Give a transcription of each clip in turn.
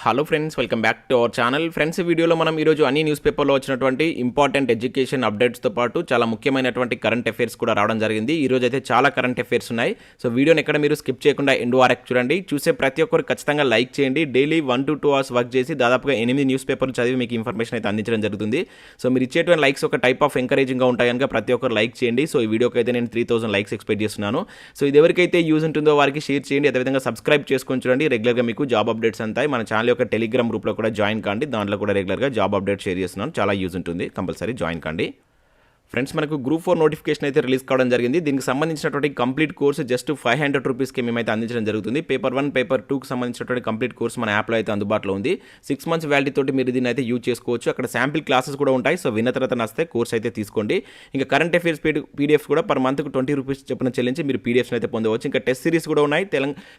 Hello friends, welcome back to our channel. Friends, ఈ వీడియోలో మనం ఈరోజు అన్ని న్యూస్ పేపర్లో వచ్చినటువంటి ఇంపార్టెంట్ ఎడ్యుకేషన్ అప్డేట్స్తో పాటు చాలా ముఖ్యమైనటువంటి కరెంట్ అఫైర్స్ కూడా రావడం జరిగింది. ఈరోజు అయితే చాలా కరెంట్ అఫైర్స్ ఉన్నాయి. సో వీడియోని ఎక్కడ మీరు స్కిప్ చేయకుండా ఎండ్ వరకు చూడండి. చూసే ప్రతి ఒక్కరు ఖచ్చితంగా లైక్ చేయండి. డైలీ 1 to 2 hours వర్క్ చేసి దాదాపుగా 8 న్యూస్ పేపర్లు చదివి మీకు ఇన్ఫర్మేషన్ అయితే అందించడం జరుగుతుంది. సో మీరు ఇచ్చేటువంటి లైక్స్ ఒక టైప్ ఆఫ్ ఎంకరేజింగ్గా ఉంటాయి కనుక ప్రతి ఒక్కరు లైక్ చేయండి. సో ఈ వీడియోకి అయితే నేను 3000 లైక్స్ ఎక్స్పెక్ట్ చేస్తున్నాను. సో ఇది ఎవరికైతే యూజ్ ఉంటుందో వారికి షేర్ చేయండి. అదేవిధంగా సబ్స్క్రైబ్ చేసుకొని చూడండి. రెగ్యులర్గా మీకు జాబ్ అప్డేట్స్ అంతాయి. మన ఛానల్ యొక్క టెలిగ్రామ్ గ్రూప్లో కూడా జాయిన్ కాండి. దాంట్లో కూడా రెగ్యులర్గా జాబ్ అప్డేట్ షేర్ చేస్తున్నాను. చాలా యూజ్ ఉంటుంది. కంపల్సరీ జాయిన్ కాండి. ఫ్రెండ్స్, మనకు గ్రూప్ 4 నోటిఫికేషన్ అయితే రిలీజ్ కావడం జరిగింది. దీనికి సంబంధించినటువంటి కంప్లీట్ కోర్సు జస్ట్ 500 రూపీస్కి మేమైతే అందించడం జరుగుతుంది. పేపర్ 1, పేపర్ 2కి సంబంధించినటువంటి కంప్లీట్ కోర్సు మన యాప్లో అయితే అందుబాటులో ఉంది. 6 months వ్యాలిటీ తోటి మీరు దీన్ని అయితే యూజ్ చేసుకోవచ్చు. అక్కడ శాంపిల్ క్లాసెస్ కూడా ఉంటాయి. సో విన్న తర్వాత నచ్చితే కోర్స్ అయితే తీసుకోండి. ఇంకా కరెంట్ అఫైర్స్ పీడిఎఫ్ కూడా పర్ మంత్కు 20 రూపీస్ చొప్పున చెల్లించి మీరు పీడిఎఫ్స్ అయితే పొందవచ్చు. ఇంకా టెస్ట్ సిరీస్ కూడా ఉన్నాయి.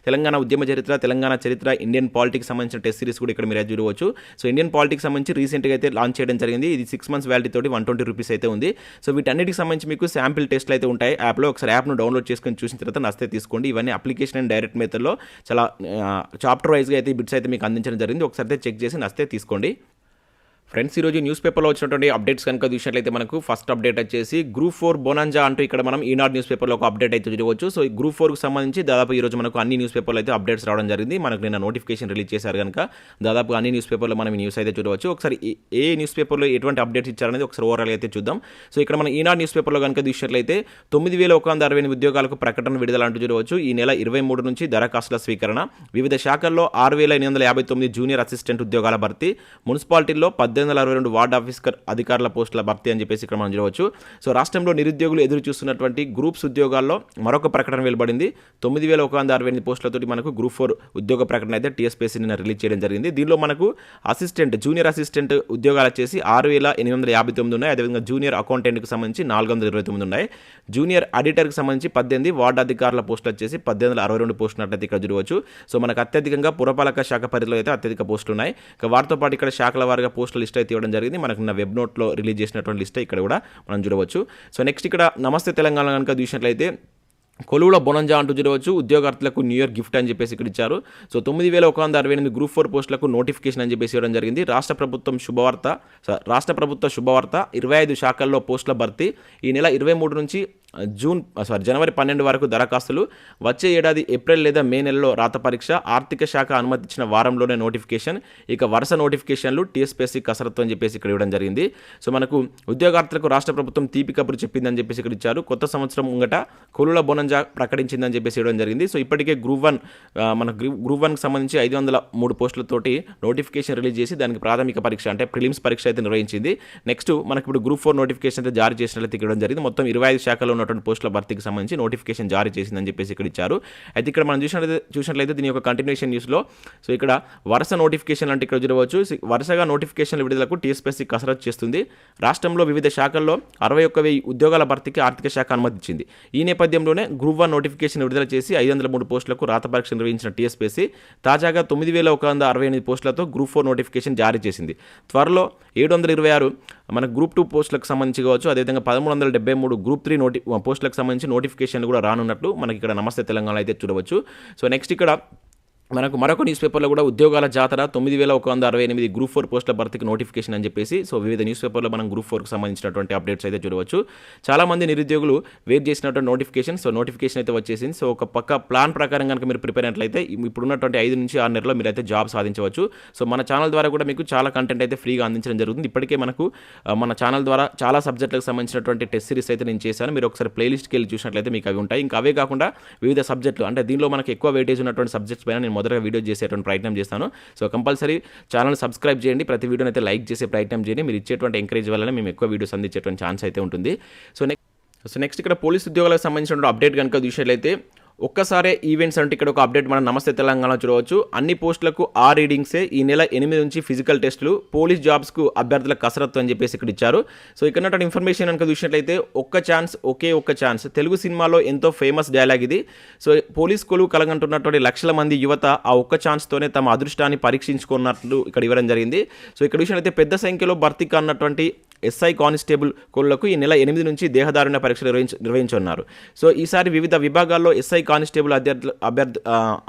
తెలంగాణ ఉద్యమ చరిత్ర, తెలంగాణ చరిత్ర, ఇండియన్ పాలిటిక్స్ సంబంధించిన టెస్ట్ సిరీస్ కూడా ఇక్కడ మీరు అయితే చూడవచ్చు. సో ఇండియన్ పాలిటిక్స్ సంబంధించి రీసెంట్గా అయితే లాంచ్ చేయడం జరిగింది. ఇది 6 months వ్యాలిటీ తోటి 120 రూపీస్ అయితే ఉంది. సో వీటన్నిటికి సంబంధించి మీకు శాంపిల్ టెస్ట్లు అయితే ఉంటాయి యాప్లో. ఒకసారి యాప్ను డౌన్లోడ్ చేసుకొని చూసిన తర్వాత నచ్చితే తీసుకోండి. ఇవన్నీ అప్లికేషన్ అండ్ డైరెక్ట్ మెథడ్లో చాలా చాప్టర్ వైజ్గా అయితే ఈ బిట్స్ అయితే మీకు అందించడం జరిగింది. ఒకసారి అయితే చెక్ చేసి నచ్చితే తీసుకోండి. ఫ్రెండ్స్, ఈరోజు న్యూస్ పేపర్లో వచ్చినటువంటి అప్డేట్స్ కనుక చూసినట్లయితే మనకు ఫస్ట్ అప్డేట్ వచ్చేసి గ్రూప్ 4 బోనాంజా అంటూ ఇక్కడ మనం ఈనాడు న్యూస్ పేపర్లో ఒక అప్డేట్ అయితే చూడవచ్చు. సో ఈ గ్రూప్ 4కి సంబంధించి దాదాపు ఈరోజు మనకు అన్ని న్యూస్ పేపర్లో అయితే అప్డేట్స్ రావడం జరిగింది. మనకు నిన్న నోటిఫికేషన్ రిలీజ్ చేశారు కనుక దాదాపు అన్ని న్యూస్ పేపర్లో మనం ఈ న్యూస్ అయితే చూడవచ్చు. ఒకసారి ఏ న్యూస్ పేపర్లో ఎటువంటి అప్డేట్స్ ఇచ్చారనేది ఒకసారి ఓవరాల్ అయితే చూద్దాం. సో ఇక్కడ మన ఈనాడు న్యూస్ పేపర్లో కనుక చూసినట్లయితే 9168 ఉద్యోగాలకు ప్రకటన విడుదల అంటూ చూడవచ్చు. ఈ నెల 23 నుంచి దరఖాస్తుల స్వీకరణ. వివిధ శాఖల్లో 6859 జూనియర్ అసిస్టెంట్ ఉద్యోగాల భర్తీ. మున్సిపాలిటీల్లో 1862 వార్డ్ ఆఫీసర్ అధికారుల పోస్టుల భర్తీ అని చెప్పేసి ఇక్కడ మనం చూడవచ్చు. సో రాష్ట్రంలో నిరుద్యోగులు ఎదురు చూస్తున్నటువంటి గ్రూప్స్ ఉద్యోగాల్లో మరొక ప్రకటన వెలువడింది. 9168 పోస్టులతోటి మనకు గ్రూప్ 4 ఉద్యోగ ప్రకటన అయితే Tspsc నిన్న రిలీజ్ చేయడం జరిగింది. దీనిలో మనకు జూనియర్ అసిస్టెంట్ ఉద్యోగాలు వచ్చేసి 6859 ఉన్నాయి. అదేవిధంగా జూనియర్ అకౌంటెంట్కి సంబంధించి 429 ఉన్నాయి. జూనియర్ ఆడిటర్కి సంబంధించి 18, వార్డు అధికారుల పోస్టులు వచ్చేసి 1862 పోస్టులు ఉన్నట్లయితే ఇక్కడ చూడవచ్చు. సో మనకు అత్యధికంగా పురపాలక శాఖ పరిధిలో అయితే అత్యధిక పోస్టులు ఉన్నాయి. ఇక వాటితో పాటు ఇక్కడ శాఖల వారిగా పోస్టుల లిస్ట్ అయితే ఇవ్వడం జరిగింది. మనకు నా వెబ్ నోట్లో రిలీజ్ చేసినటువంటి లిస్ట్ ఇక్కడ కూడా మనం చూడవచ్చు. సో నెక్స్ట్ ఇక్కడ నమస్తే తెలంగాణ కనుక చూసినట్లయితే కొలువుల బొనంజా అంటూ చూడవచ్చు. ఉద్యోగార్థులకు న్యూ ఇయర్ గిఫ్ట్ అని చెప్పేసి ఇక్కడ ఇచ్చారు. సో 9168 గ్రూప్ 4 పోస్టులకు నోటిఫికేషన్ అని చెప్పేసి ఇవ్వడం జరిగింది. రాష్ట్ర ప్రభుత్వ శుభవార్త 25 శాఖల్లో పోస్టుల భర్తీ. ఈ నెల 23 నుంచి జనవరి 12 వరకు దరఖాస్తులు. వచ్చే ఏడాది ఏప్రిల్ లేదా మే నెలలో రాత పరీక్ష. ఆర్థిక శాఖ అనుమతించిన వారంలోనే నోటిఫికేషన్. ఇక వరుస నోటిఫికేషన్లు Tspsc కసరత్తు అని చెప్పేసి ఇక్కడ ఇవ్వడం జరిగింది. సో మనకు ఉద్యోగార్థులకు రాష్ట్ర ప్రభుత్వం తీపి కబురు చెప్పిందని చెప్పేసి ఇక్కడ ఇచ్చారు. కొత్త సంవత్సరం ముంగట కొలువుల బొనంజా ప్రకటించిందని చెప్పేసి ఇవ్వడం జరిగింది. సో ఇప్పటికే గ్రూప్ 1కి సంబంధించి 503 పోస్టులతోటి నోటిఫికేషన్ రిలీజ్ చేసి దానికి ప్రాథమిక పరీక్ష అంటే ప్రిలిమ్స్ పరీక్ష అయితే నిర్వహించింది. నెక్స్ట్ మనకి ఇప్పుడు గ్రూప్ 4 నోటిఫికేషన్ అయితే జారీ చేసినట్లయితే ఇవ్వడం జరిగింది. మొత్తం 25 శాఖల్లో ఉన్నటువంటి పోస్టుల భర్తీకి సంబంధించి నోటిఫికేషన్ జారీ చేసిందని చెప్పేసి ఇక్కడ ఇచ్చారు. అయితే ఇక్కడ మనం చూసినట్లయితే దీని యొక్క కంటిన్యూషన్ న్యూస్లో సో ఇక్కడ వరుస నోటిఫికేషన్ అంటే ఇక్కడ చూడవచ్చు. వరుసగా నోటిఫికేషన్ల విడుదలకు Tspsc కసరత్తు చేస్తుంది. రాష్ట్రంలో వివిధ శాఖల్లో 61,000 ఉద్యోగాల భర్తీకి ఆర్థిక శాఖ అనుమతించింది. ఈ నేపథ్యంలోనే గ్రూప్ 1 నోటిఫికేషన్ విడుదల చేసి 503 పోస్టులకు రాత పరీక్ష నిర్వహించిన Tspsc తాజాగా 9168 పోస్టులతో గ్రూప్ 4 నోటిఫికేషన్ జారీ చేసింది. త్వరలో 726 మన గ్రూప్ 2 పోస్టులకు సంబంధించి కావచ్చు. అదేవిధంగా 1373 గ్రూప్ 3 పోస్టులకు సంబంధించి నోటిఫికేషన్లు కూడా రానున్నట్లు మనకి ఇక్కడ నమస్తే తెలంగాణ అయితే చూడవచ్చు. సో నెక్స్ట్ ఇక్కడ మనకు మరొక న్యూస్ పేపర్లో కూడా ఉద్యోగాల జాతర 9168 గ్రూప్ 4 పోస్టుల భర్తీకి నోటిఫికేషన్ అని చెప్పేసి సో వివిధ న్యూస్ పేపర్లో మనం గ్రూప్ 4కి సంబంధించినటువంటి అప్డేట్స్ అయితే చూడవచ్చు. చాలామంది నిరుద్యోగులు వెయిట్ చేసినటువంటి నోటిఫికేషన్ అయితే వచ్చేసింది. సో ఒక పక్క ప్లాన్ ప్రకారం కనుక మీరు ప్రిపేర్ అయినట్లయితే ఇప్పుడున్నటువంటి 5 నుంచి 6 నెలల్లో మీరు అయితే జాబ్ సాధించవచ్చు. సో మన ఛానల్ ద్వారా కూడా మీకు చాలా కంటెంట్ అయితే ఫ్రీగా అందించడం జరుగుతుంది. ఇప్పటికే మనకు మన ఛానల్ ద్వారా చాలా సబ్జెక్టులకు సంబంధించినటువంటి టెస్ట్ సిరీస్ అయితే నేను చేశాను. మీరు ఒకసారి ప్లేలిస్ట్కి వెళ్ళి చూసినట్లయితే మీకు అవి ఉంటాయి. ఇంకా అవే కాకుండా వివిధ సబ్జెక్టులు అంటే దీనిలో మనకు ఎక్కువ వెయిటేజ్ ఉన్నటువంటి సబ్జెక్ట్స్ పైన నేను మొదటగా వీడియో చేసేటువంటి ప్రయత్నం చేస్తాను. సో కంపల్సరీ ఛానల్ సబ్స్క్రైబ్ చేయండి. ప్రతి వీడియోని అయితే లైక్ చేసే ప్రయత్నం చేయండి. మీరు ఇచ్చేటువంటి ఎంకరేజ్ వల్లనే మేము ఎక్కువ వీడియోస్ అందించేటువంటి ఛాన్స్ అయితే ఉంటుంది. సో నెక్స్ట్ ఇక్కడ పోలీస్ ఉద్యోగాలకు సంబంధించిన అప్డేట్ కనుక చూసినట్లయితే ఒక్కసారే ఈవెంట్స్ అంటే ఇక్కడ ఒక అప్డేట్ మనం నమస్తే తెలంగాణ చూడవచ్చు. అన్ని పోస్టులకు ఆ రీడింగ్సే. ఈ నెల 8 నుంచి ఫిజికల్ టెస్టులు. పోలీస్ జాబ్స్కు అభ్యర్థుల కసరత్తు అని చెప్పేసి ఇక్కడ ఇచ్చారు. సో ఇక్కడ ఇన్ఫర్మేషన్ కనుక చూసినట్లయితే ఒక్క ఛాన్స్ తెలుగు సినిమాలో ఎంతో ఫేమస్ డైలాగ్ ఇది. సో పోలీస్ కొలువు కలగంటున్నటువంటి లక్షల మంది యువత ఆ ఒక్క ఛాన్స్తోనే తమ అదృష్టాన్ని పరీక్షించుకున్నట్లు ఇక్కడ ఇవ్వడం జరిగింది. సో ఇక్కడ చూసినట్లయితే పెద్ద సంఖ్యలో భర్తీ కానటువంటి ఎస్ఐ కానిస్టేబుల్ కోళ్లకు ఈ నెల 8 నుంచి దేహదారుణ్య పరీక్షలు నిర్వహించనున్నారు. సో ఈసారి వివిధ విభాగాల్లో ఎస్ఐ కానిస్టేబుల్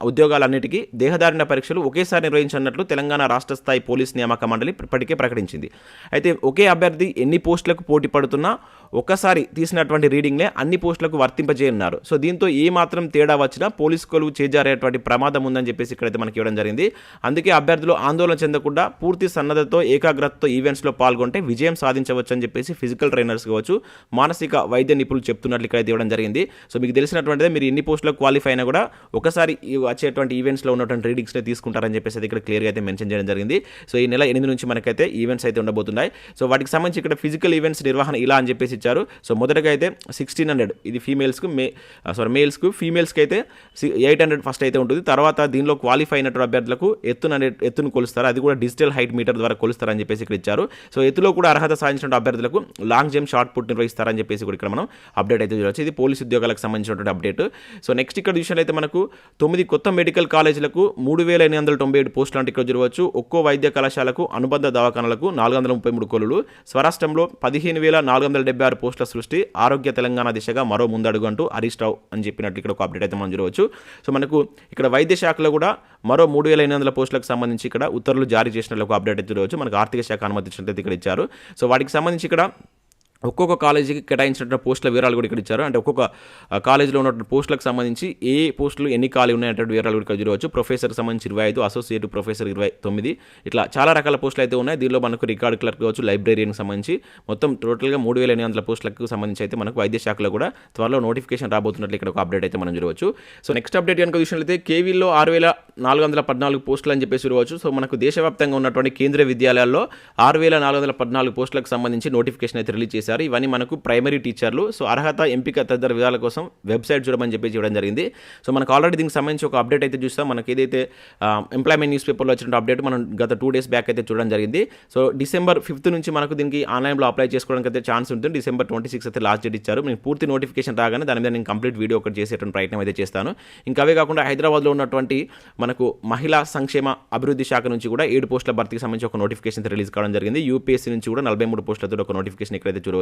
ఉద్యోగాలన్నిటికీ దేహదారిన పరీక్షలు ఒకేసారి నిర్వహించనున్నట్లు తెలంగాణ రాష్ట్ర స్థాయి పోలీస్ నియామక మండలి ఇప్పటికే ప్రకటించింది. అయితే ఒకే అభ్యర్థి ఎన్ని పోస్టులకు పోటీ పడుతున్నా ఒక్కసారి తీసినటువంటి రీడింగ్నే అన్ని పోస్టులకు వర్తింపజేయనున్నారు. సో దీంతో ఏ మాత్రం తేడా వచ్చినా పోలీసు కొలువు చేజారేటువంటి ప్రమాదం ఉందని చెప్పేసి ఇక్కడైతే మనకి ఇవ్వడం జరిగింది. అందుకే అభ్యర్థులు ఆందోళన చెందకుండా పూర్తి సన్నద్ధతో ఏకాగ్రతతో ఈవెంట్స్లో పాల్గొంటే విజయం సాధించవచ్చు అని చెప్పేసి ఫిజికల్ ట్రైనర్స్ కావచ్చు, మానసిక వైద్య నిపుణులు చెప్తున్నట్లు ఇక్కడైతే ఇవ్వడం జరిగింది. సో మీకు తెలిసినటువంటిదే, మీరు ఎన్ని పోస్టులకు క్వాలిఫై అయినా కూడా ఒకసారి వచ్చేటువంటి ఈవెంట్స్లో ఉన్నటువంటి రీడింగ్స్ని తీసుకుంటారని చెప్పేసి ఇక్కడ క్లియర్గా అయితే మెన్షన్ చేయడం జరిగింది. సో ఈ నెల 8 నుంచి మనకైతే ఈవెంట్స్ అయితే ఉండబోతున్నాయి. సో వాటికి సంబంధించి ఇక్కడ ఫిజికల్ ఈవెంట్స్ నిర్వహణ ఇలా అని చెప్పేసి ఇచ్చారు. సో మొదటగా అయితే 1600 ఇది ఫీమేల్స్కు, మేల్స్కు, ఫీమేల్స్కి అయితే 800 ఫస్ట్ అయితే ఉంటుంది. తర్వాత దీనిలో క్వాలిఫై అయినటువంటి అభ్యర్థులకు ఎత్తును కొలుస్తారు, అది కూడా డిజిటల్ హైట్ మీటర్ ద్వారా కొలుస్తారని చెప్పేసి ఇక్కడ ఇచ్చారు. సో ఎత్తులో కూడా అర్హత సాధించిన అభ్యర్థులకు లాంగ్ జంప్, షార్ట్ పుట్ నిర్వహిస్తారని చెప్పేసి కూడా ఇక్కడ మనం అప్డేట్ అయితే చూడవచ్చు. ఇది పోలీసు ఉద్యోగాలకు సంబంధించినటువంటి అప్డేట్. సో నెక్స్ట్ ఇక్కడ విషయంలో అయితే మనకు 9 కొత్త మెడికల్ కాలేజీలకు 3897 పోస్టులు అంటే ఇక్కడ చూడవచ్చు. ఒక్కో వైద్య కళాశాలకు, అనుబంధ దవాఖానాలకు 433 కొలులు. స్వరాష్ట్రంలో 15,476 పోస్టుల సృష్టి, ఆరోగ్య తెలంగాణ దిశగా మరో ముందడుగు అంటూ హరీష్ రావు అని చెప్పినట్లు ఇక్కడ ఒక అప్డేట్ అయితే మనం చూడవచ్చు. సో మనకు ఇక్కడ వైద్య శాఖలో కూడా మరో 3,800 పోస్టులకు సంబంధించి ఇక్కడ ఉత్తర్వులు జారీ చేసినట్లు ఒక అప్డేట్ అయితే చూడవచ్చు. మనకు ఆర్థిక శాఖ అనుమతించినట్లయితే ఇక్కడ ఇచ్చారు. సో వాటికి సంబంధించి ఇక్కడ ఒక్కొక్క కాలేజీకి కేటాయించినటువంటి పోస్టుల వివరాలు కూడా ఇక్కడ ఇచ్చారు. అంటే ఒక్కొక్క కాలేజీలో ఉన్నటువంటి పోస్టులకు సంబంధించి ఏ పోస్టులు ఎన్ని ఖాళీ ఉన్నాయంటే వివరాలు కూడా ఇక్కడ చూడవచ్చు. ప్రొఫెసర్కి సంబంధించి 25, అసోసియేట్ ప్రొఫెసర్ 29, ఇట్లా చాలా రకాల పోస్టులు అయితే ఉన్నాయి. దీనిలో మనకు రికార్డ్ క్లర్క్ కావచ్చు, లైబ్రరీకి సంబంధించి మొత్తం టోటల్గా 3,800 పోస్టులకు సంబంధించి అయితే మనకు వైద్య శాఖలో కూడా త్వరలో నోటిఫికేషన్ రాబోతున్నట్లు ఇక్కడ ఒక అప్డేట్ అయితే మనం చూడవచ్చు. సో నెక్స్ట్ అప్డేట్ కనుక చూసినట్లయితే కేవీలో 6,414 పోస్టులు అని చెప్పేసి చూడవచ్చు. సో మనకు దేశవ్యాప్తంగా ఉన్నటువంటి కేంద్రీయ విద్యాలయాల్లో 6,414 పోస్టులకు సంబంధించి నోటిఫికేషన్ అయితే రిలీజ్ చేశారు. ఇవన్నీ మనకు ప్రైమరీ టీచర్లు. సో అర్హత, ఎంపిక తదితర విధాల కోసం వెబ్సైట్ చూడమని చెప్పేసి ఇవ్వడం జరిగింది. సో మనకు ఆల్రెడీ దీనికి సంబంధించి ఒక అప్డేట్ అయితే చూస్తాం. మనకి ఏదైతే ఎంప్లాయ్మెంట్ న్యూస్ పేపర్లో వచ్చిన అప్డేట్ మనం గత 2 days బ్యాక్ అయితే చూడడం జరిగింది. సో December 5th నుంచి మనకు దీనికి ఆన్లైన్లో అప్లై చేసుకోవడానికి అయితే ఛాన్స్ ఉంటుంది. December 26 అయితే లాస్ట్ డేట్ ఇచ్చారు. నేను పూర్తి నోటిఫికేషన్ రాగానే దాని మీద నేను కంప్లీట్ వీడియో ఒకటి చేసేటువంటి ప్రయత్నం అయితే చేస్తాను. ఇంకా అవే కాకుండా హైదరాబాద్లో ఉన్నటువంటి మనకు మహిళా సంక్షేమ అభివృద్ధి శాఖ నుంచి కూడా 7 పోస్టుల భర్తీకి సంబంధించి ఒక నోటిఫికేషన్ రిలీజ్ కావడం జరిగింది. యూపీఎస్సీ నుంచి కూడా 43 పోస్టులతో ఒక నోటిఫికేషన్ ఇక్కడైతే చూడవచ్చు.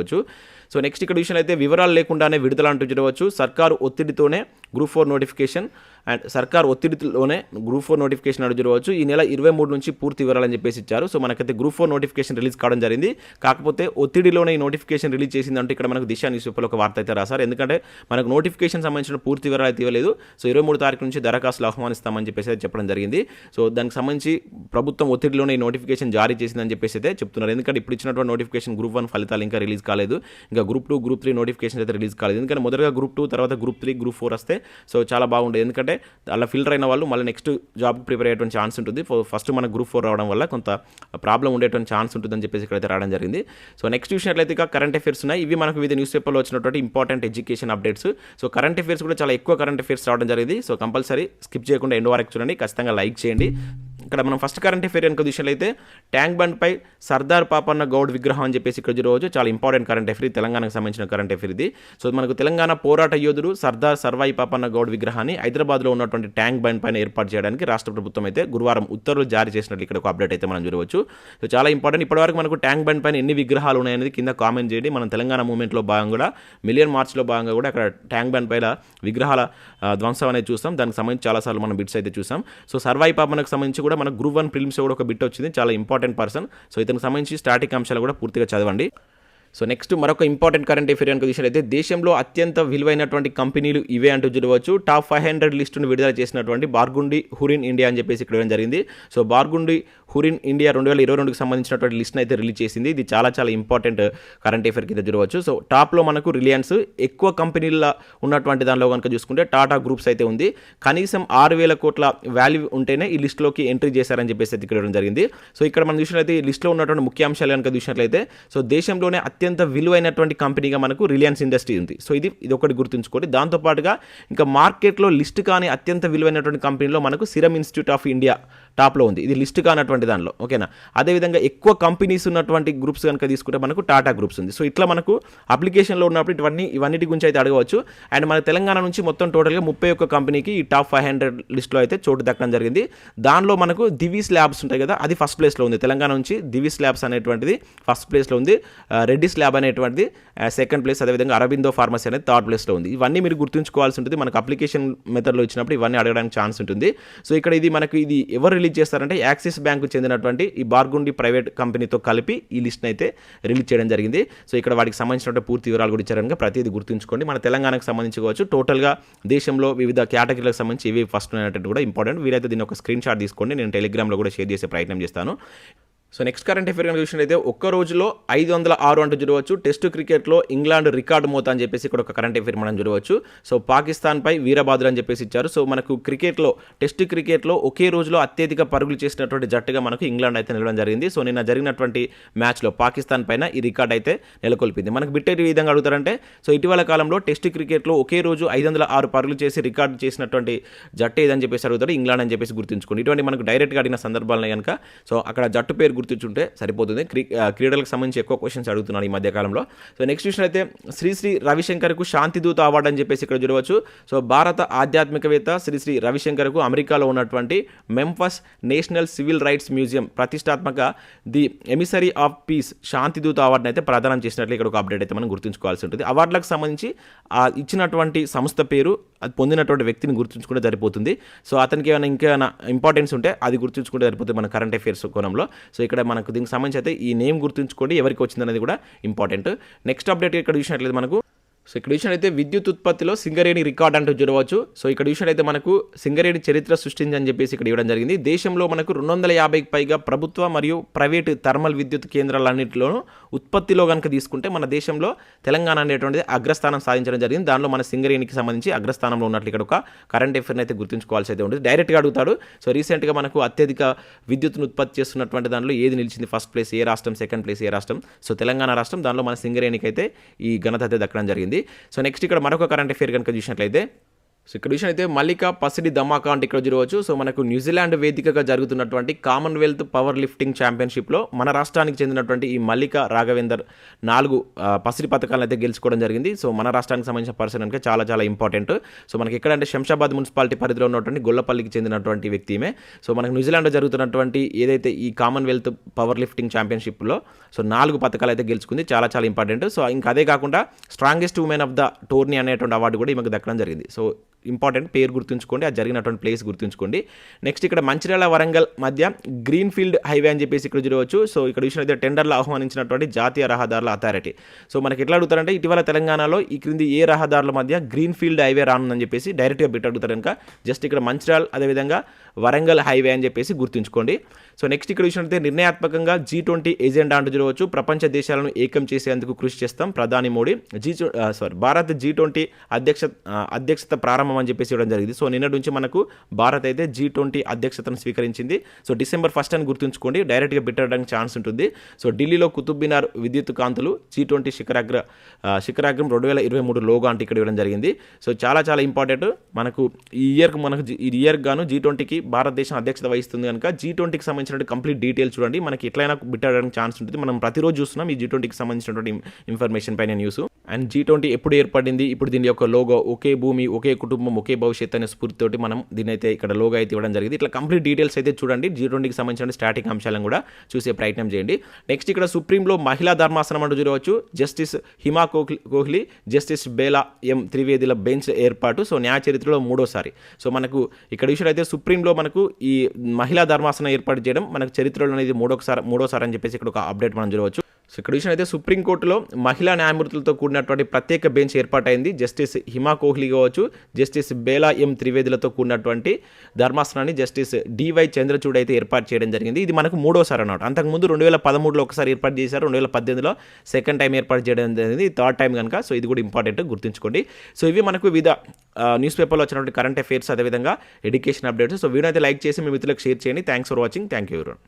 సో నెక్స్ట్ ఇక్కడ విషయం అయితే వివరాలు లేకుండానే విడుదల అంటూ చూడవచ్చు. సర్కారు ఒత్తిడితోనే గ్రూప్ 4 నోటిఫికేషన్ అండ్ సర్కార్ ఒత్తిడిలోనే గ్రూప్ 4 నోటిఫికేషన్ అడుగు చూడవచ్చు. ఈ నెల 23 నుంచి పూర్తి వివరాలని చెప్పేసి ఇచ్చారు. సో మనకైతే గ్రూప్ 4 నోటిఫికేషన్ రిలీజ్ కావడం జరిగింది. కాకపోతే ఒత్తిడిలోనే ఈ నోటిఫికేషన్ రిలీజ్ చేసిందంటే ఇక్కడ మనకు దిశ న్యూస్ పేపర్లో ఒక వార్త అయితే రాశారు. ఎందుకంటే మనకు నోటిఫికేషన్ సంబంధించిన పూర్తి వివరాలు అయితే ఇవ్వలేదు. సో 23 తారీఖు నుంచి దరఖాస్తులు ఆహ్వానిస్తామని చెప్పేసి అయితే చెప్పడం జరిగింది. సో దానికి సంబంధించి ప్రభుత్వం ఒత్తిడిలోనే ఈ నోటిఫికేషన్ జారీ చేసిందని చెప్పేసి అయితే చెప్తున్నారు. ఎందుకంటే ఇప్పుడు ఇచ్చినటువంటి నోటిఫికేషన్ గ్రూప్ 1 ఫలితాలు ఇంకా రిలీజ్ కాలేదు. ఇంకా గ్రూప్ 2, గ్రూప్ 3 నోటిఫికేషన్ అయితే రిలీజ్ కాలేదు. ఎందుకంటే మొదటగా గ్రూప్ 2 తర్వాత గ్రూప్ 3, గ్రూప్ 4 వస్తే సో చాలా బాగుండేది. ఎందుకంటే అలా ఫిల్టర్ అయిన వాళ్ళు మళ్ళీ నెక్స్ట్ జాబ్కి ప్రిపేర్ అయ్యేటువంటి ఛాన్స్ ఉంటుంది. ఫస్ట్ మనకు గ్రూప్ 4 రావడం వల్ల కొంత ప్రాబ్లం ఉండేటువంటి ఛాన్స్ ఉంటుందని చెప్పేసి ఇక్కడైతే రావడం జరిగింది. సో నెక్స్ట్ చూసినట్లయితే ఇక కరెంట్ అఫేర్స్ ఉన్నాయి. ఇవి మనకు వివిధ న్యూస్ పేపర్లో వచ్చినటువంటి important education updates. So current affairs కూడా చాలా ఎక్కువ కరెంట్ అఫేర్స్ రావడం జరిగింది. సో కంపల్సరీ స్కిప్ చేయకుండా ఎండ్ వరకు చూడండి, ఖచ్చితంగా లైక్ చేయండి. ఇక్కడ మనం ఫస్ట్ కరెంట్ అఫేర్ కనుక చూసినట్లయితే ట్యాంక్ బండ్పై సర్దార్ పాపన్న గౌడ్ విగ్రహం అని చెప్పేసి ఇక్కడ చూడవచ్చు. చాలా ఇంపార్టెంట్ కరెంట్ అఫేర్, తెలంగాణకు సంబంధించిన కరెంట్ అఫేర్ ఇది. సో మనకు తెలంగాణ పోరాట యోధుడు సర్దార్ సర్వాయి పాపన్న గౌడ్ విగ్రహాన్ని హైదరాబాద్లో ఉన్నటువంటి ట్యాంక్ బండ్ పైన ఏర్పాటు చేయడానికి రాష్ట్ర ప్రభుత్వం అయితే గురువారం ఉత్తర్వులు జారీ చేసినట్లు ఇక్కడ ఒక అప్డేట్ అయితే మనం చూడవచ్చు. సో చాలా ఇంపార్టెంట్. ఇప్పటివరకు మనకు ట్యాంక్ బండ్ పైన ఎన్ని విగ్రహాలు ఉన్నాయనేది కింద కామెంట్ చేయండి. మనం తెలంగాణ మూవ్మెంట్లో భాగంగా కూడా మిలియన్ మార్చ్లో భాగంగా కూడా అక్కడ ట్యాంక్ బండ్ పైన విగ్రహాల ధ్వంసం అనేది చూస్తాం. దానికి సంబంధించి చాలాసార్లు మనం బిట్స్ అయితే చూసాం. సో సర్వాయి పాపన్నకు సంబంధించి కూడా మన గ్రూప్ 1 ప్రిలిమ్స్ కూడా ఒక బిట్ వచ్చింది. చాలా ఇంపార్టెంట్ పర్సన్. సో ఇతనికి సంబంధించి స్టాటిక్ అంశాలు కూడా పూర్తిగా చదవండి. సో నెక్స్ట్ మరొక ఇంపార్టెంట్ కరెంట్ అఫేర్ కనుక చూసినట్లయితే దేశంలో అత్యంత విలువైనటువంటి కంపెనీలు ఇవే అంటూ చూడవచ్చు. టాప్ 500 లిస్టును విడుదల చేసినటువంటి బార్గుండి హురిన్ ఇండియా అని చెప్పేసి ఇక్కడ జరిగింది. సో బార్గుండి హురిన్ ఇండియా 2022కి సంబంధించినటువంటి లిస్ట్ని అయితే రిలీజ్ చేసింది. ఇది చాలా చాలా ఇంపార్టెంట్ కరెంట్ అఫేర్ కింద చూడవచ్చు. సో టాప్లో మనకు రిలయన్స్, ఎక్కువ కంపెనీల ఉన్నటువంటి దానిలో కనుక చూసుకుంటే టాటా గ్రూప్స్ అయితే ఉంది. కనీసం 6,000 కోట్ల వాల్యూ ఉంటేనే ఈ లిస్టులోకి ఎంట్రీ చేశారని చెప్పేసి అయితే ఇక్కడ జరిగింది. సో ఇక్కడ మనం చూసినట్లయితే ఈ లిస్టులో ఉన్నటువంటి ముఖ్యాంశాలు కనుక చూసినట్లయితే సో దేశంలోనే అత్యంత విలువైనటువంటి కంపెనీగా మనకు రిలయన్స్ ఇండస్ట్రీ ఉంది. సో ఇది ఒకటి గుర్తుంచుకోండి. దాంతోపాటుగా ఇంకా మార్కెట్లో లిస్ట్ కానీ అత్యంత విలువైనటువంటి కంపెనీలో మనకు సిరమ్ ఇన్స్టిట్యూట్ ఆఫ్ ఇండియా టాప్లో ఉంది. ఇది లిస్ట్ కానటువంటి దానిలో, ఓకేనా. అదేవిధంగా ఎక్కువ కంపెనీస్ ఉన్నటువంటి గ్రూప్స్ కనుక తీసుకుంటే మనకు టాటా గ్రూప్స్ ఉంది. సో ఇట్లా మనకు అప్లికేషన్లో ఉన్నప్పుడు ఇవన్నిటి గురించి అయితే అడగవచ్చు. అండ్ మన తెలంగాణ నుంచి మొత్తం టోటల్గా 31 కంపెనీకి ఈ టాప్ 500 లిస్ట్లో అయితే చోటు దక్కడం జరిగింది. దానిలో మనకు దివీస్ ల్యాబ్స్ ఉంటాయి కదా, అది ఫస్ట్ ప్లేస్లో ఉంది. తెలంగాణ నుంచి దివీస్ ల్యాబ్స్ అనేటువంటిది ఫస్ట్ ప్లేస్లో ఉంది. రెడ్డిస్ ల్యాబ్ అనేటువంటిది సెకండ్ ప్లేస్, అదేవిధంగా అరబిందో ఫార్మసీ అనేది థర్డ్ ప్లేస్లో ఉంది. ఇవన్నీ మీరు గుర్తుంచుకోవాల్సి ఉంటుంది. మనకు అప్లికేషన్ మెథడ్లో ఇచ్చినప్పుడు ఇవన్నీ అడగడానికి ఛాన్స్ ఉంటుంది. సో ఇక్కడ ఇది ఎవరు రిలీజ్ చేస్తారంటే యాక్సిస్ బ్యాంకు చెందినటువంటి ఈ బార్గుండి ప్రైవేట్ కంపెనీతో కలిపి ఈ లిస్ట్ని అయితే రిలీజ్ చేయడం జరిగింది. సో ఇక్కడ వాటికి సంబంధించిన పూర్తి వివరాలు కూడా ఇచ్చారని ప్రతిదీ గుర్తుంచుకోండి. మన తెలంగాణకు సంబంధించి కావచ్చు, టోటల్గా దేశంలో వివిధ కేటగిరీలకు సంబంధించి ఇవి ఫస్ట్ ఉన్నట్టు కూడా ఇంపార్టెంట్. వీరైతే దీన్ని ఒక స్క్రీన్ షాట్ తీసుకోండి, నేను టెలిగ్రామ్లో కూడా షేర్ చేసే ప్రయత్నం చేస్తాను. సో నెక్స్ట్ కరెంట్ అఫేర్ కనుక చూసినట్లయితే ఒక్క రోజులో 506 అంటూ చూడవచ్చు. టెస్ట్ క్రికెట్లో ఇంగ్లాండ్ రికార్డు మోతా అని చెప్పేసి ఇక్కడ ఒక కరెంట్ అఫేర్ మనం చూడవచ్చు. సో పాకిస్తాన్పై వీరబాదులు అని చెప్పేసి ఇచ్చారు. సో మనకు టెస్ట్ క్రికెట్లో ఒకే రోజులో అత్యధిక పరుగులు చేసినటువంటి జట్టుగా మనకు ఇంగ్లాండ్ అయితే నిలవడం జరిగింది. సో నిన్న జరిగినటువంటి మ్యాచ్లో పాకిస్తాన్ పైన ఈ రికార్డ్ అయితే నెలకొల్పింది. మనకు బిట్టేటి విధంగా అడుగుతారంటే, సో ఇటీవల కాలంలో టెస్ట్ క్రికెట్లో ఒకే రోజు 506 పరుగులు చేసి రికార్డు చేసినటువంటి జట్టు ఏదని చెప్పేసి అడుగుతారు. ఇంగ్లాండ్ అని చెప్పేసి గుర్తుంచుకోండి. ఇటువంటి మనకు డైరెక్ట్గా అడిగిన సందర్భాలను కనుక సో అక్కడ జట్టు పేరు గుర్తుంచుంటే సరిపోతుంది. క్రీడలకు సంబంధించి ఎక్కువ క్వశ్చన్స్ అడుగుతున్నాను ఈ మధ్యకాలంలో. సో నెక్స్ట్ చూసిన అయితే శ్రీ రవిశంకర్కు శాంతిదూత అవార్డు అని చెప్పేసి ఇక్కడ చూడవచ్చు. సో భారత ఆధ్యాత్మికవేత్త శ్రీ రవిశంకర్కు అమెరికాలో ఉన్నటువంటి మెంఫస్ నేషనల్ సివిల్ రైట్స్ మ్యూజియం ప్రతిష్టాత్మక ది ఎమిసరీ ఆఫ్ పీస్ శాంతిదూత అవార్డుని అయితే ప్రదానం చేసినట్లు ఇక్కడ ఒక అప్డేట్ అయితే మనం గుర్తుంచుకోవాల్సి ఉంటుంది. అవార్డులకు సంబంధించి ఇచ్చినటువంటి సంస్థ పేరు, అది పొందినటువంటి వ్యక్తిని గుర్తుంచుకుంటే సరిపోతుంది. సో అతనికి ఇంకేమైనా ఇంపార్టెన్స్ ఉంటే అది గుర్తుంచుకుంటే సరిపోతుంది మన కరెంట్ అఫేర్స్ కోణంలో. సో ఇక్కడ మనకు దీనికి సంబంధించి అయితే ఈ నేమ్ గుర్తుంచుకోండి, ఎవరికి వచ్చిందనేది కూడా ఇంపార్టెంట్. నెక్స్ట్ అప్డేట్ ఇక్కడ చూసినట్లయితే మనకు ఇక్కడ చూసినట్లయితే విద్యుత్ ఉత్పత్తిలో సింగరేణి రికార్డ్ అంటూ చూడవచ్చు. సో ఇక్కడ చూసినట్లయితే మనకు సింగరేణి చరిత్ర సృష్టించని చెప్పేసి ఇక్కడ ఇవ్వడం జరిగింది. దేశంలో మనకు 250కి పైగా ప్రభుత్వ మరియు ప్రైవేటు థర్మల్ విద్యుత్ కేంద్రాలన్నింటిలోనూ ఉత్పత్తిలో కనుక తీసుకుంటే మన దేశంలో తెలంగాణ అనేటువంటిది అగ్రస్థానం సాధించడం జరిగింది. దానిలో మన సింగరేణికి సంబంధించి అగ్రస్థానంలో ఉన్నట్లు ఇక్కడ ఒక కరెంట్ అఫేర్ని అయితే గుర్తుంచుకోవాల్సి అయితే ఉంటుంది. డైరెక్ట్గా అడుగుతాడు. సో రీసెంట్గా మనకు అత్యధిక విద్యుత్తును ఉత్పత్తి చేస్తున్నటువంటి దానిలో ఏది నిలిచింది, ఫస్ట్ ప్లేస్ ఏ రాష్ట్రం, సెకండ్ ప్లేస్ ఏ రాష్ట్రం. సో తెలంగాణ రాష్ట్రం, దానిలో మన సింగరేణికి అయితే ఈ ఘనత అయితే దక్కడం జరిగింది. సో నెక్స్ట్ ఇక్కడ మరొక కరెంట్ అఫేర్ కనుక చూసినట్లయితే, సో ఇక్కడ విషయం అయితే మల్లిక పసిడి ధమాకా అంటే ఇక్కడ చూడవచ్చు. సో మనకు న్యూజిలాండ్ వేదికగా జరుగుతున్నటువంటి కామన్వెల్త్ పవర్ లిఫ్టింగ్ ఛాంపియన్షిప్లో మన రాష్ట్రానికి చెందినటువంటి ఈ మల్లిక రాఘవేందర్ 4 పసిడి పథకాలను అయితే గెలుచుకోవడం జరిగింది. సో మన రాష్ట్రానికి సంబంధించిన పర్సన్ అంటే చాలా చాలా ఇంపార్టెంట్. సో మనకి ఎక్కడంటే శంషాబాద్ మున్సిపాలిటీ పరిధిలో ఉన్నటువంటి గొల్లపల్లికి చెందినటువంటి వ్యక్తిమే. సో మనకు న్యూజిలాండ్లో జరుగుతున్నటువంటి ఏదైతే ఈ కామన్వెల్త్ పవర్ లిఫ్టింగ్ ఛాంపియన్షిప్లో సో 4 పథకాలు అయితే గెలుచుకుంది, చాలా చాలా ఇంపార్టెంట్. సో ఇంకా అదే కాకుండా strongest women of the tourney అనేటువంటి అవార్డు కూడా ఈమెకు దక్కడం జరిగింది. సో ఇంపార్టెంట్, పేరు గుర్తుంచుకోండి, అది జరిగినటువంటి ప్లేస్ గుర్తుంచుకోండి. నెక్స్ట్ ఇక్కడ మంచిర్యాల వరంగల్ మధ్య గ్రీన్ ఫీల్డ్ హైవే అని చెప్పేసి ఇక్కడ చూడవచ్చు. సో ఇక్కడ చూసినట్లయితే టెండర్లు ఆహ్వానించినటువంటి జాతీయ రహదారుల అథారిటీ. సో మనకి ఎట్లా అడుగుతారంటే, ఇటీవల తెలంగాణలో ఈ క్రింది ఏ రహదారుల మధ్య గ్రీన్ ఫీల్డ్ హైవే రానుందని చెప్పేసి డైరెక్ట్గా బిట్ అడుగుతారు కనుక జస్ట్ ఇక్కడ మంచిర్యాల అదేవిధంగా వరంగల్ హైవే అని చెప్పేసి గుర్తుంచుకోండి. సో నెక్స్ట్ ఇక్కడ చూసినట్లయితే నిర్ణయాత్మకంగా G20 ఎజెండా అంటూ చూడవచ్చు. ప్రపంచ దేశాలను ఏకం చేసేందుకు కృషి చేస్తాం ప్రధాని మోడీ. భారత్ G20 అధ్యక్షత ప్రారంభం అని చెప్పేసి ఇవ్వడం జరిగింది. సో నిన్నటి నుంచి మనకు భారత్ అయితే G20 అధ్యక్షతను స్వీకరించింది. సో December 1 అని గుర్తుంచుకోండి, డైరెక్ట్గా పెట్టడానికి ఛాన్స్ ఉంటుంది. సో ఢిల్లీలో కుతుబ్ మినార్ విద్యుత్ కాంతులు G20 శిఖరాగ్రం 2023 లోగో అంటే ఇక్కడ ఇవ్వడం జరిగింది. సో చాలా చాలా ఇంపార్టెంట్. మనకు ఈ ఇయర్ గాను G20కి భారతదేశం అధ్యక్షత వహిస్తుంది కనుక G20కి సంబంధించినటువంటి కంప్లీట్ డీటెయిల్స్ చూడండి. మనకి ఎట్లయినా బిట్టడానికి ఛాన్స్ ఉంటుంది. మనం ప్రతిరోజు చూస్తున్నాం ఈ G20కి సంబంధించినటువంటి ఇన్ఫర్మేషన్ పైన న్యూస్. అండ్ G20 ఎప్పుడు ఏర్పడింది, ఇప్పుడు దీని యొక్క లోగో, ఒకే భూమి ఒకే కుటుంబం ఒకే భవిష్యత్ అనే స్ఫూర్తితోటి మనం దీని అయితే ఇక్కడ లోగో అయితే ఇవ్వడం జరిగింది. ఇట్లా కంప్లీట్ డీటెయిల్స్ అయితే చూడండి. G20కి సంబంధించిన స్టాటిక్ అంశాలను కూడా చూసే ప్రయత్నం చేయండి. నెక్స్ట్ ఇక్కడ సుప్రీంలో మహిళా ధర్మాసనం అంటూ చూడవచ్చు. జస్టిస్ హిమా కోహ్లీ, జస్టిస్ బేలా ఎం త్రివేదిల బెంచ్ ఏర్పాటు. సో న్యాయ చరిత్రలో 3వసారి. సో మనకు ఇక్కడ విషయం అయితే సుప్రీంలో మనకు ఈ మహిళా ధర్మాసనం ఏర్పాటు చేయడం మనకు చరిత్రలో అనేది మూడోసారి అని చెప్పేసి ఇక్కడ ఒక అప్డేట్ మనం చూడవచ్చు. సో ఇక్కడ విషయం అయితే సుప్రీంకోర్టులో మహిళా న్యాయమూర్తులతో కూడినటువంటి ప్రత్యేక బెంచ్ ఏర్పాటైంది. జస్టిస్ హిమా కోహ్లీ కావచ్చు, జస్టిస్ బేలా ఎం త్రివేదులతో కూడినటువంటి ధర్మాసనాన్ని జస్టిస్ డివై చంద్రచూడ్ అయితే ఏర్పాటు చేయడం జరిగింది. ఇది మనకు 3వసారి అన్నమాట. అంతకుముందు 2013లో ఒకసారి ఏర్పాటు చేశారు, 2018లో సెకండ్ టైం ఏర్పాటు చేయడం జరిగింది, థర్డ్ టైం కనుక. సో ఇది కూడా ఇంపార్టెంట్, గుర్తుంచుకోండి. సో ఇవి మనకు వివిధ న్యూస్ పేపర్లో వచ్చినటువంటి కరెంట్ అఫైర్స్ అదేవిధంగా ఎడ్యుకేషన్ అప్డేట్స్. సో వీడియో అయితే లైక్ చేసి మీ మిత్రులకు షేర్ చేయండి. Thanks for watching. Thank you everyone.